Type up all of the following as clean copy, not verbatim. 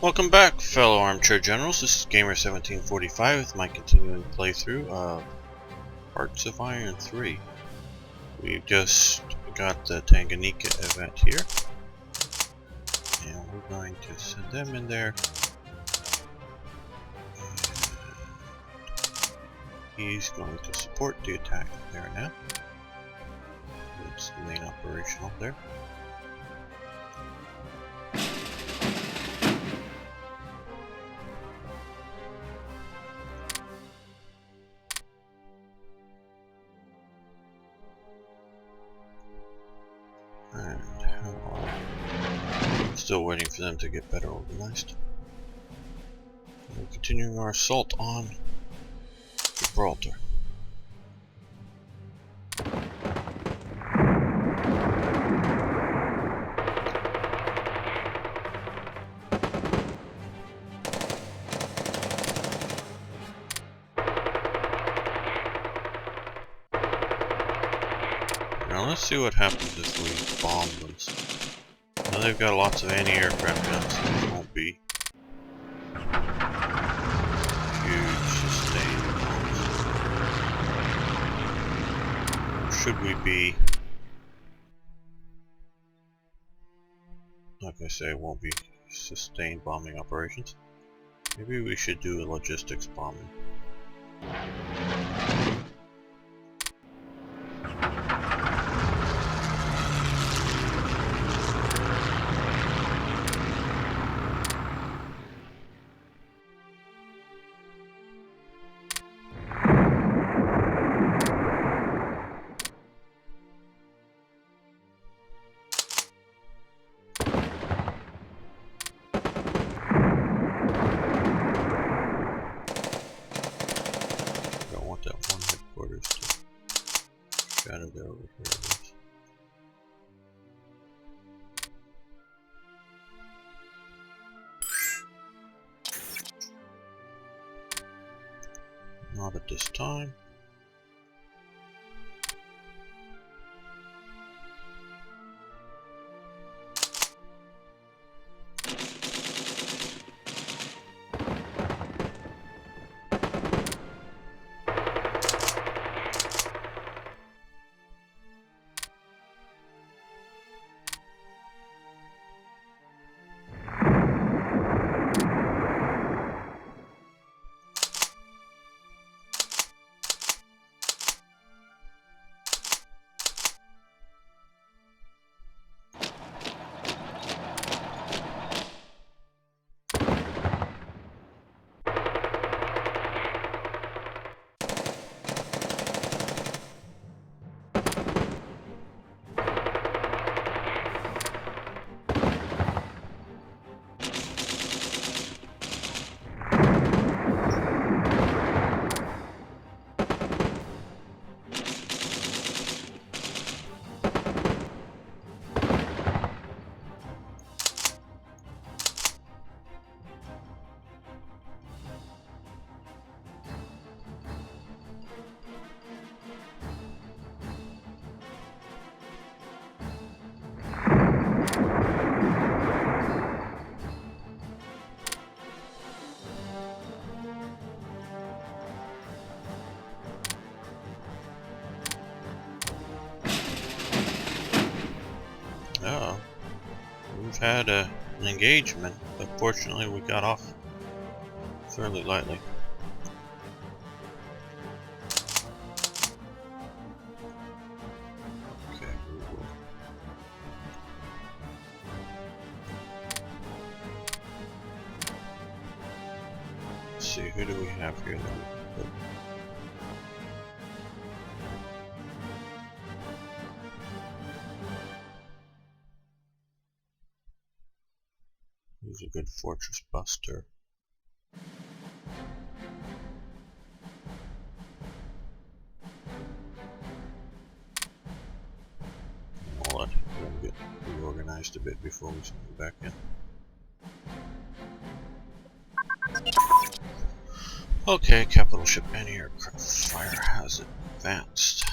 Welcome back, fellow armchair generals. This is Gamer1745 with my continuing playthrough of Hearts of Iron 3. We've just got the Tanganyika event here, and we're going to send them in there. And he's going to support the attack there now. It's the main operational there. And still waiting for them to get better organized. We're continuing our assault on Gibraltar. Now let's see what happens if we bomb them. Now they've got lots of anti-aircraft guns, so it won't be huge sustained bombs. Or should we be, like I say, it won't be sustained bombing operations. Maybe we should do a logistics bombing. Out of there over here. Not at this time. We've had an engagement, but fortunately we got off fairly lightly. Okay, we will. Let's see, who do we have here that we put? He's a good fortress buster. I'll let him get reorganized a bit before we send him back in. Okay, capital ship anti-aircraft fire has advanced.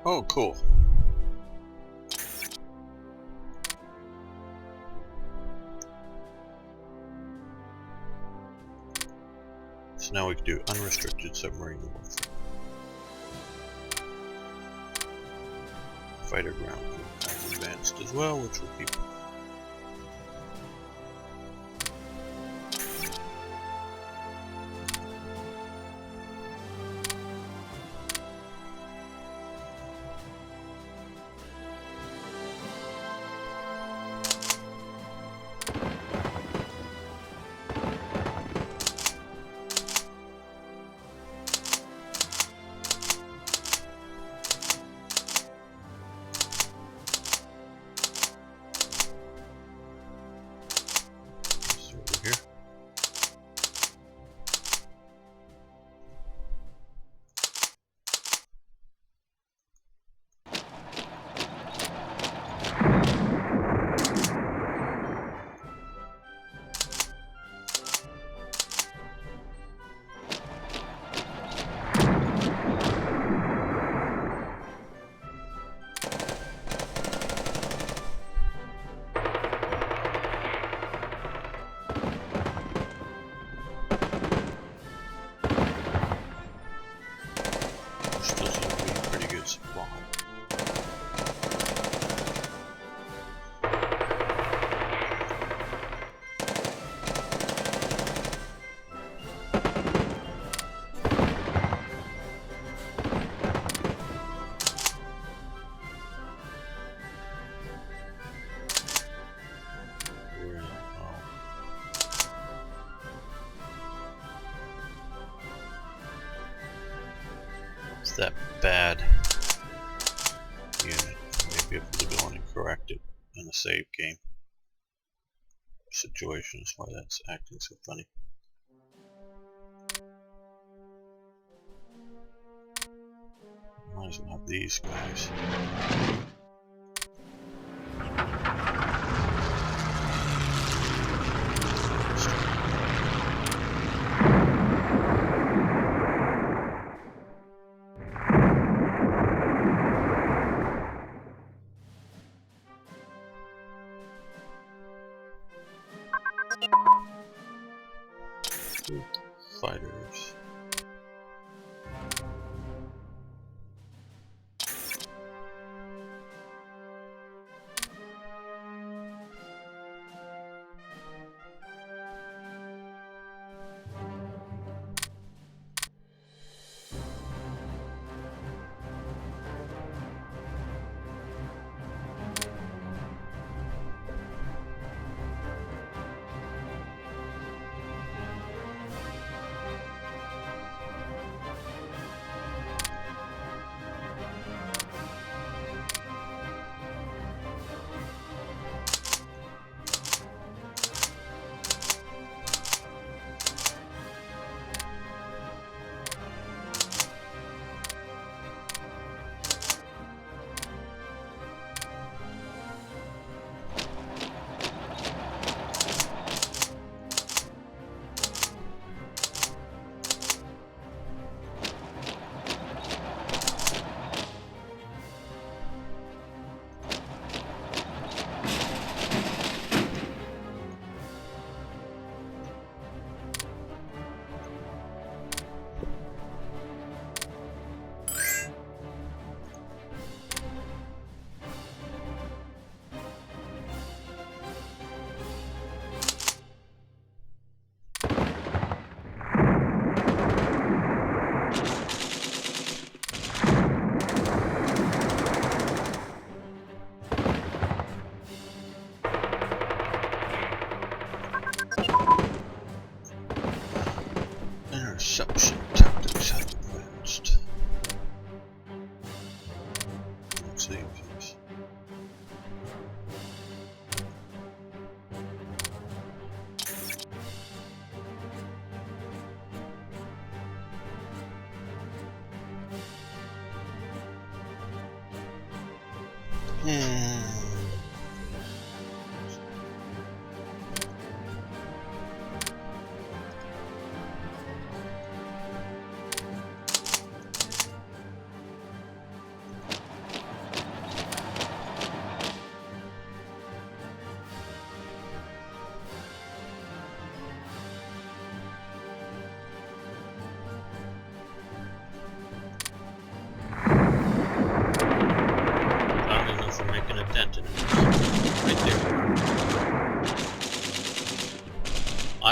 Oh, cool. So now we can do unrestricted submarine warfare. Fighter ground has advanced as well, which will keep. Over here. Still seems to be a pretty good supply. Where, oh. It's that bad unit. Maybe able to go in and correct it in a save game situation is why that's acting so funny. Might as well have these guys. Fighters. Interception tactics have advanced. Let's see these.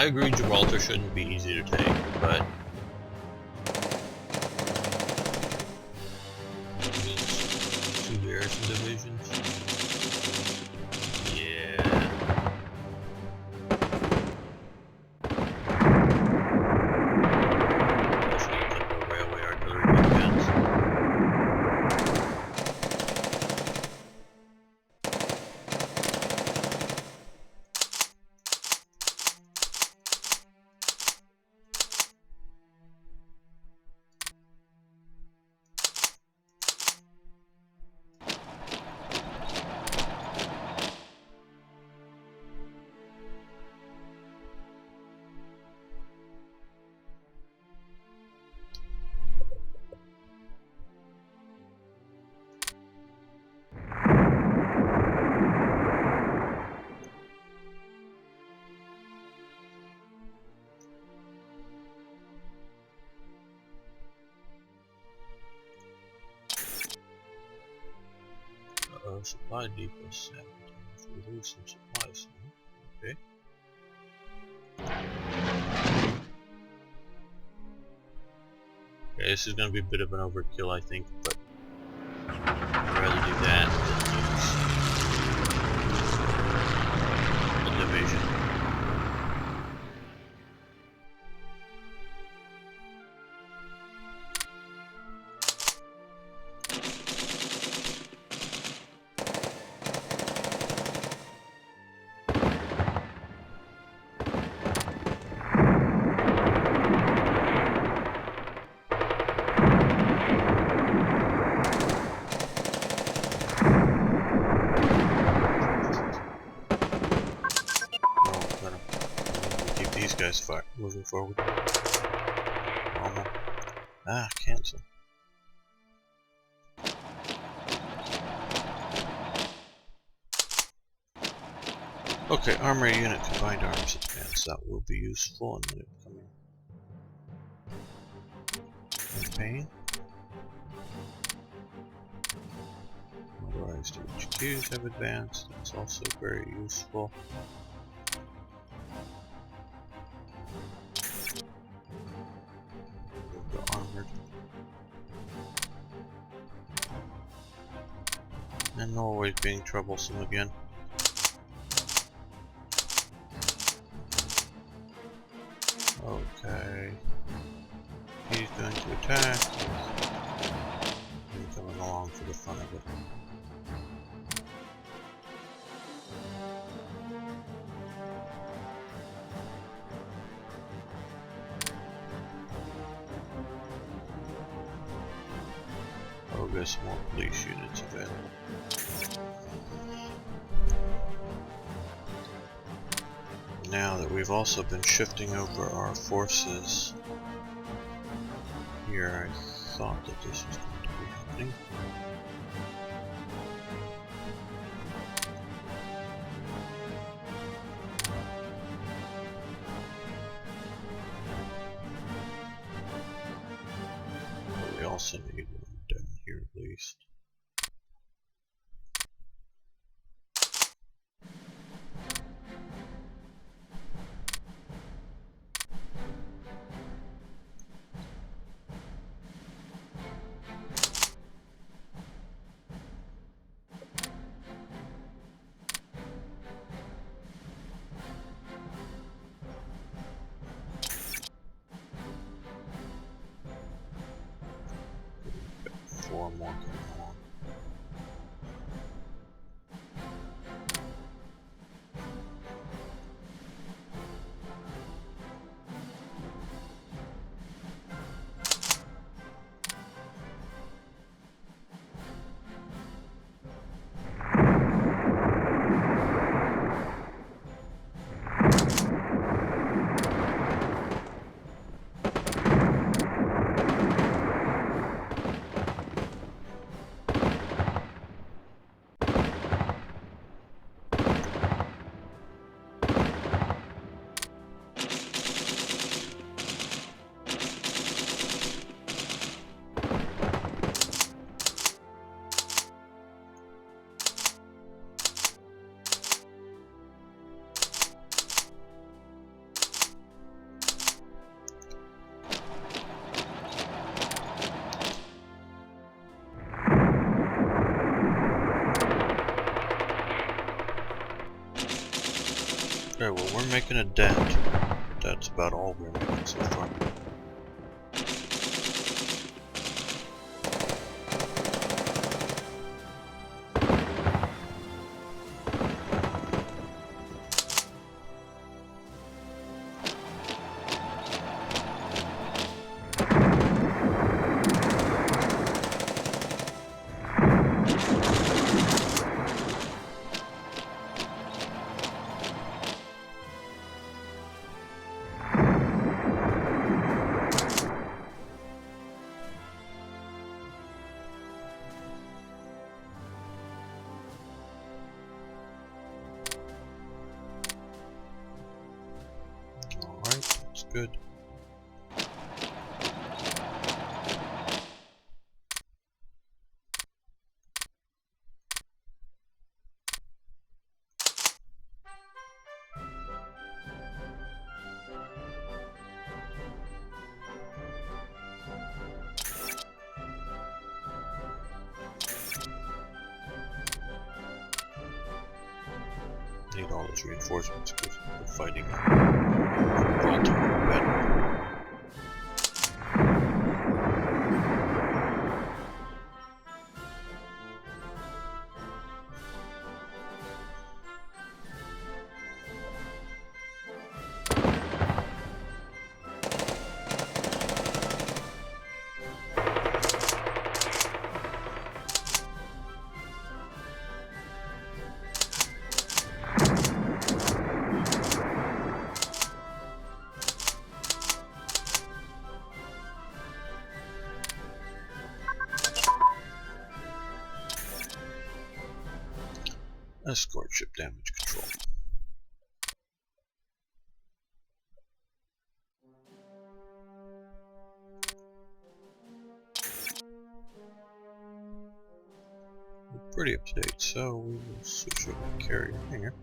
I agree Gibraltar shouldn't be easy to take, but two garrison divisions. Yeah. Railway artillery defense. Supply depot 7. We lose some supplies. Okay. Okay, this is going to be a bit of an overkill, I think, but I'd rather do that than use a division. Moving forward. Normal. Ah, cancel. Okay, armory unit combined arms advance. That will be useful in the upcoming campaign. Motorized HQs have advanced. That's also very useful. Armored. And Norway's being troublesome again. Okay. He's going to attack. He's coming along for the fun of it. Oh, there's more police units available. Now that we've also been shifting over our forces here, I thought that this was going to be happening. But we also need one down here at least. Okay, well we're making a dent. That's about all we're making so far. Alright, that's good. Need all those reinforcements because we're fighting Gibraltar battle. Escort ship damage control. We're pretty up to date, so we will switch over to carrier here.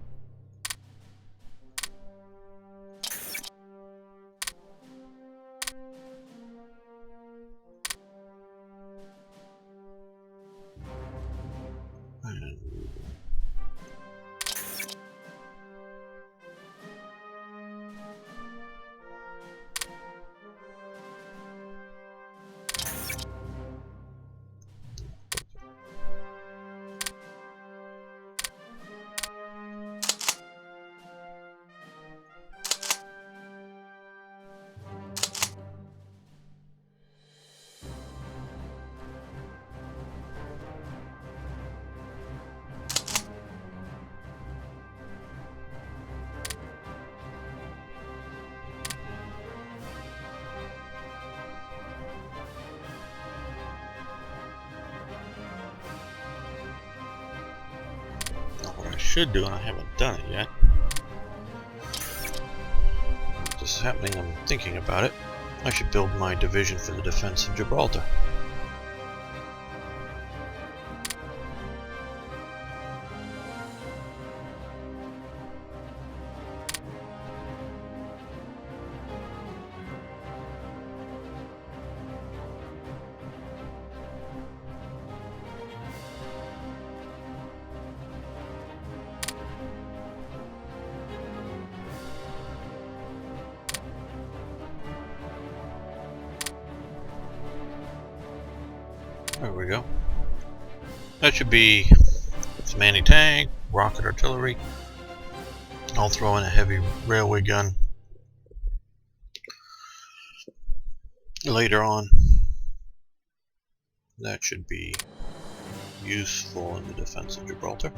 And what I should do, and I haven't done it yet. This is happening, I'm thinking about it. I should build my division for the defense of Gibraltar. There we go. That should be some anti-tank, rocket artillery. I'll throw in a heavy railway gun later on. That should be useful in the defense of Gibraltar.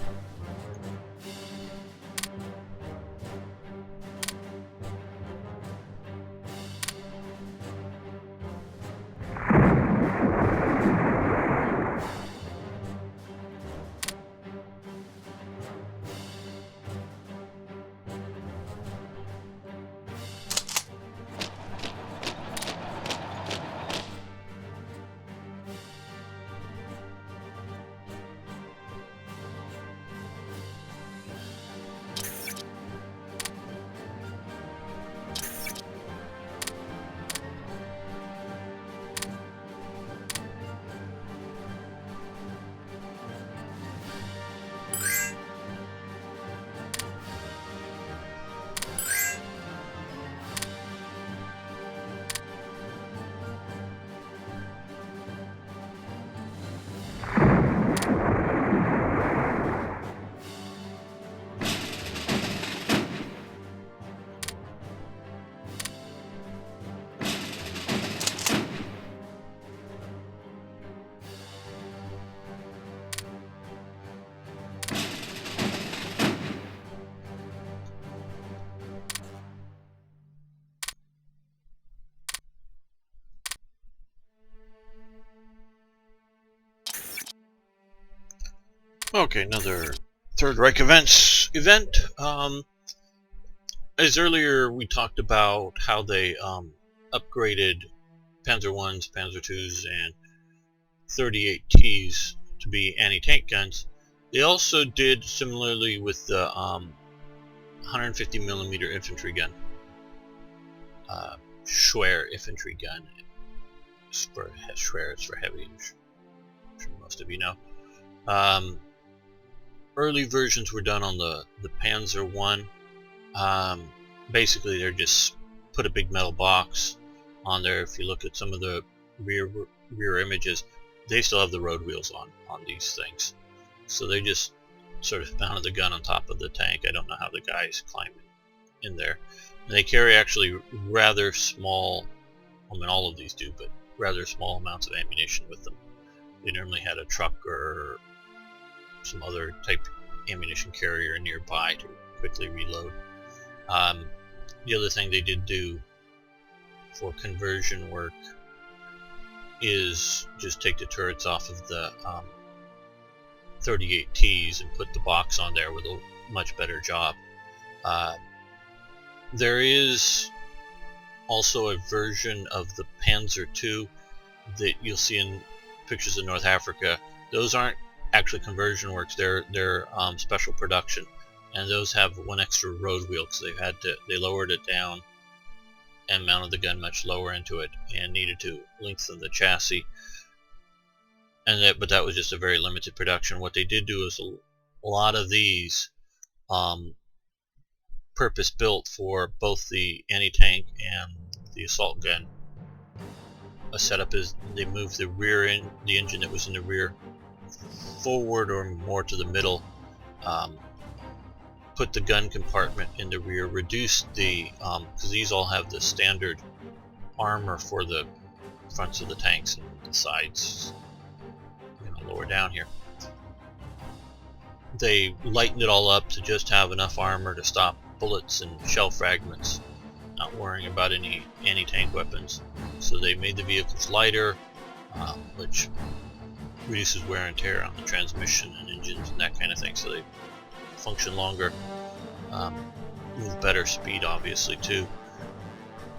Okay, another Third Reich Events event. As earlier we talked about how they upgraded Panzer 1s, Panzer 2s, and 38Ts to be anti-tank guns. They also did similarly with the 150mm infantry gun, Schwer infantry gun. Schwer is for heavy, I'm sure most of you know. Early versions were done on the Panzer 1. Basically, they're just put a big metal box on there. If you look at some of the rear images, they still have the road wheels on these things. So they just sort of mounted the gun on top of the tank. I don't know how the guys climb in there. And they carry actually rather small, I mean all of these do, but rather small amounts of ammunition with them. They normally had a truck or some other type ammunition carrier nearby to quickly reload. The other thing they did do for conversion work is just take the turrets off of the 38Ts and put the box on there with a much better job. There is also a version of the Panzer II that you'll see in pictures of North Africa. Those aren't actually conversion works, they're special production, and those have one extra road wheel because they lowered it down and mounted the gun much lower into it and needed to lengthen the chassis. But that was just a very limited production. What they did do is a lot of these purpose built for both the anti-tank and the assault gun. A setup is they moved the engine that was in the rear forward or more to the middle, put the gun compartment in the rear, reduced the because these all have the standard armor for the fronts of the tanks and the sides, lower down here. They lightened it all up to just have enough armor to stop bullets and shell fragments, not worrying about any anti-tank weapons. So they made the vehicles lighter, which reduces wear and tear on the transmission and engines and that kind of thing, so they function longer, move better speed obviously too,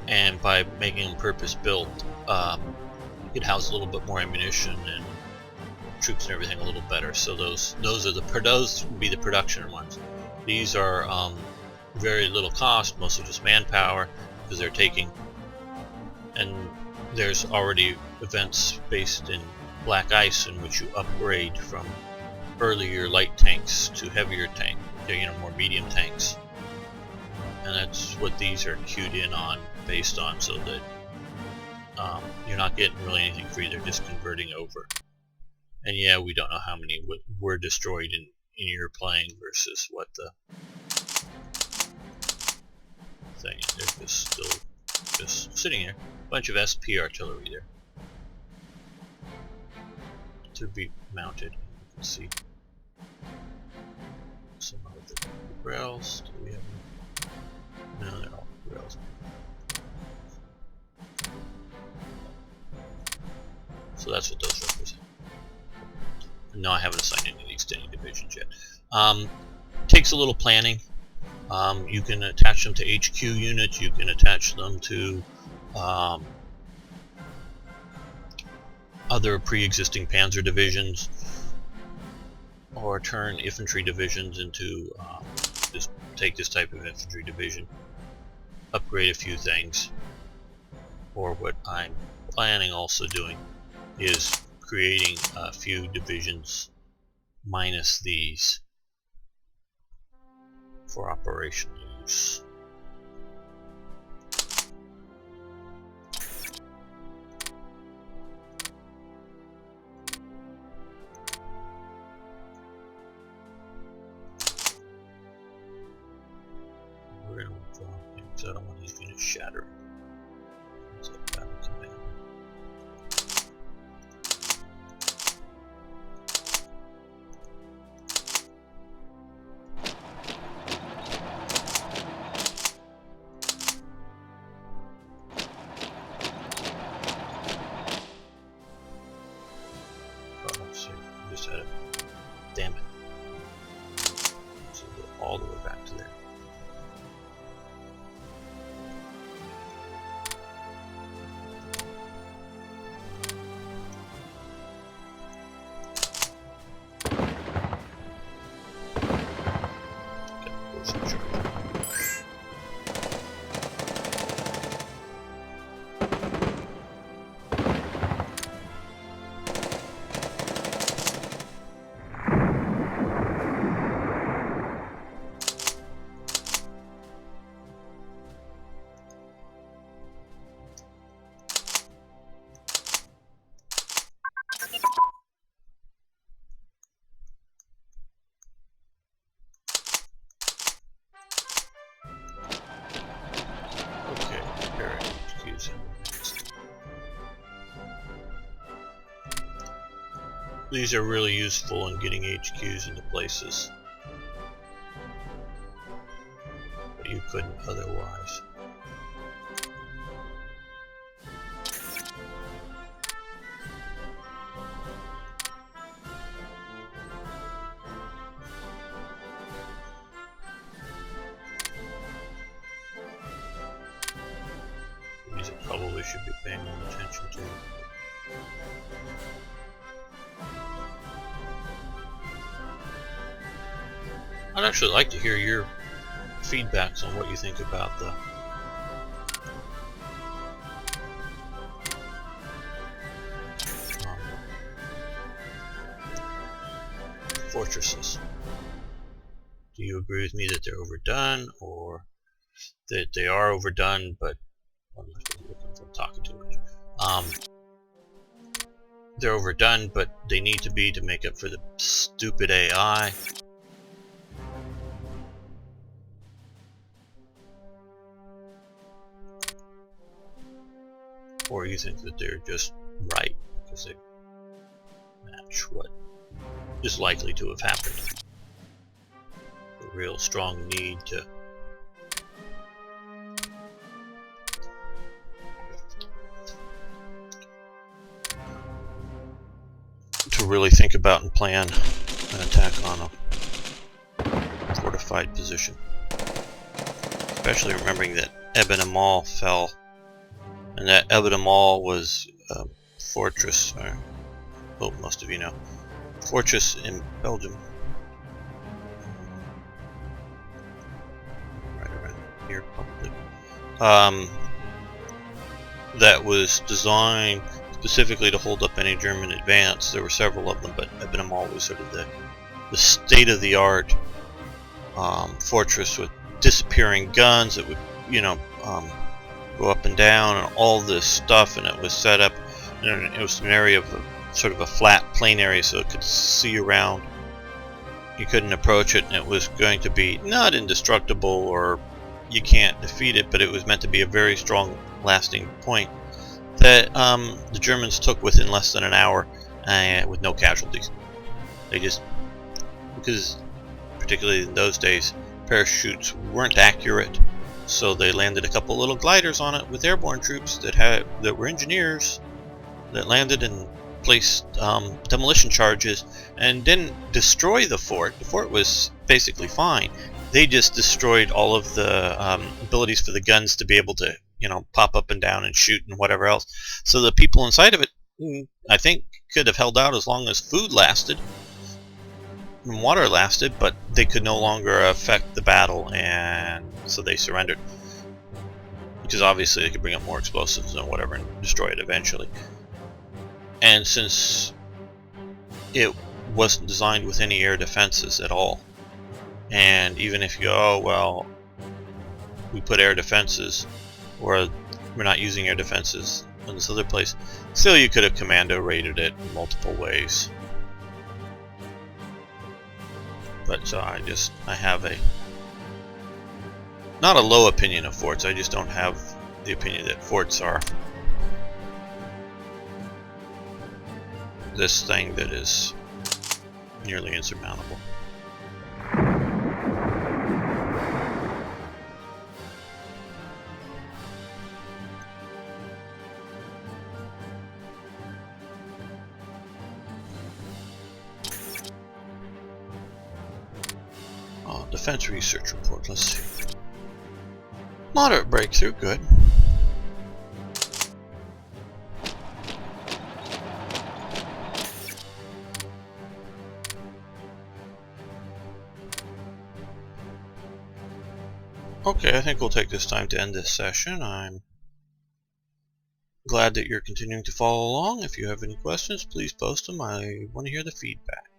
and by making them purpose built, you could house a little bit more ammunition and troops and everything a little better. So those would be the production ones. These are very little cost, mostly just manpower, because they're taking, and there's already events based in BlackICE in which you upgrade from earlier light tanks to heavier tank, more medium tanks, and that's what these are queued in on, based on, so that you're not getting really anything free. They're just converting over. And yeah, we don't know how many were destroyed in your playing versus what the thing. They're just still just sitting here. A bunch of SP artillery there to be mounted. You can see some of the rails. Do we have any? No, they're all rails. So that's what those represent. No, I haven't assigned any of these to any divisions yet. Takes a little planning. You can attach them to HQ units. You can attach them to other pre-existing panzer divisions, or turn infantry divisions into just take this type of infantry division, upgrade a few things. Or what I'm planning also doing is creating a few divisions minus these for operational use. We're going to draw because I don't want these units shattering. Let's get battle command. Oh, let's see. I just had it. Damn it. these are really useful in getting HQs into places that you couldn't otherwise. These I probably should be paying more attention to. I'd actually like to hear your feedbacks on what you think about the fortresses. Do you agree with me that they're overdone, or that they are overdone, but I'm talking too much. They're overdone, but they need to be to make up for the stupid AI? Or you think that they're just right because they match what is likely to have happened? A real strong need to really think about and plan an attack on a fortified position. Especially remembering that Ebn Amal fell, and that Ebn Amal was a fortress, well, most of you know, fortress in Belgium. Right around here, probably. That was designed specifically to hold up any German advance. There were several of them, but Ebn Amal was sort of the state-of-the-art fortress with disappearing guns that would, go up and down and all this stuff, and it was set up, it was an area of sort of a flat plain area so it could see around. You couldn't approach it, and it was going to be not indestructible or you can't defeat it, but it was meant to be a very strong lasting point that the Germans took within less than an hour with no casualties. They just, because particularly in those days parachutes weren't accurate, so they landed a couple little gliders on it with airborne troops that were engineers that landed and placed demolition charges and didn't destroy the fort. The fort was basically fine. They just destroyed all of the abilities for the guns to be able to pop up and down and shoot and whatever else. So the people inside of it, I think, could have held out as long as food lasted and water lasted, but they could no longer affect the battle, and so they surrendered. Because obviously they could bring up more explosives and whatever and destroy it eventually. And since it wasn't designed with any air defenses at all, and even if you go, oh well, we put air defenses, or we're not using air defenses in this other place, still you could have commando raided it in multiple ways. But so I have not a low opinion of forts, I just don't have the opinion that forts are this thing that is nearly insurmountable. Defense research report, let's see. Moderate breakthrough, good. Okay, I think we'll take this time to end this session. I'm glad that you're continuing to follow along. If you have any questions, please post them. I want to hear the feedback.